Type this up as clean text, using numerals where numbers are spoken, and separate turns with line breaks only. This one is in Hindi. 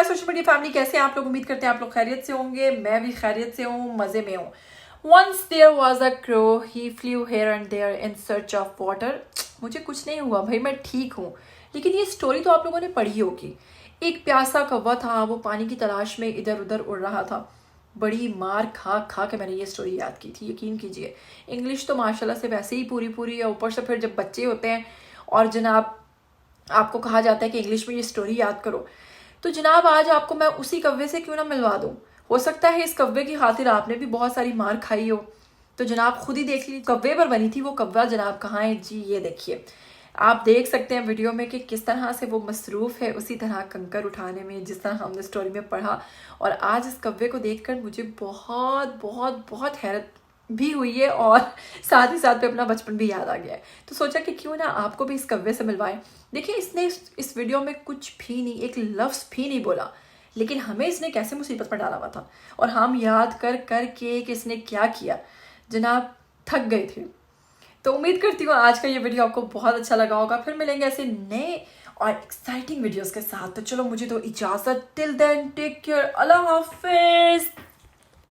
सोशल मीडिया फैमिली, कैसे हैं आप लोग? उम्मीद करते हैं आप लोग खैरियत से होंगे। मैं भी खैरियत से हूँ, मज़े में हूँ। Once there was a crow, he flew here and there in search of water. मुझे कुछ नहीं हुआ भाई, मैं ठीक हूँ। लेकिन ये स्टोरी तो आप लोगों ने पढ़ी होगी। एक प्यासा कौवा था, वो पानी की तलाश में इधर उधर उड़ रहा था। बड़ी मार खा खा के मैंने ये स्टोरी याद की थी, यकीन कीजिए। इंग्लिश तो माशाल्लाह से वैसे ही पूरी पूरी है, ऊपर से फिर जब बच्चे होते हैं और जनाब आपको कहा जाता है कि इंग्लिश में ये स्टोरी याद करो, तो जनाब आज आपको मैं उसी कव्वे से क्यों ना मिलवा दूँ। हो सकता है इस कव्वे की खातिर आपने भी बहुत सारी मार खाई हो। तो जनाब खुद ही देख लीजिए, कव्वे पर बनी थी वो कव्वा जनाब कहाँ है जी, ये देखिए। आप देख सकते हैं वीडियो में कि किस तरह से वो मसरूफ़ है उसी तरह कंकर उठाने में, जिस तरह हमने स्टोरी में पढ़ा। और आज इस कव्वे को देखकर मुझे बहुत बहुत बहुत हैरत भी हुई है और साथ ही साथ पे अपना बचपन भी याद आ गया है। तो सोचा कि क्यों ना आपको भी इस कव्वे से मिलवाएं। देखिए, इसने इस वीडियो में कुछ भी नहीं, एक लफ्ज़ भी नहीं बोला, लेकिन हमें इसने कैसे मुसीबत में डाला हुआ था और हम याद कर कर के कि इसने क्या किया जनाब थक गए थे। तो उम्मीद करती हूँ आज का ये वीडियो आपको बहुत अच्छा लगा होगा। फिर मिलेंगे ऐसे नए और एक्साइटिंग वीडियोस के साथ। तो चलो मुझे तो इजाज़त, टिल देन टेक केयर, अल्लाह हाफिज़।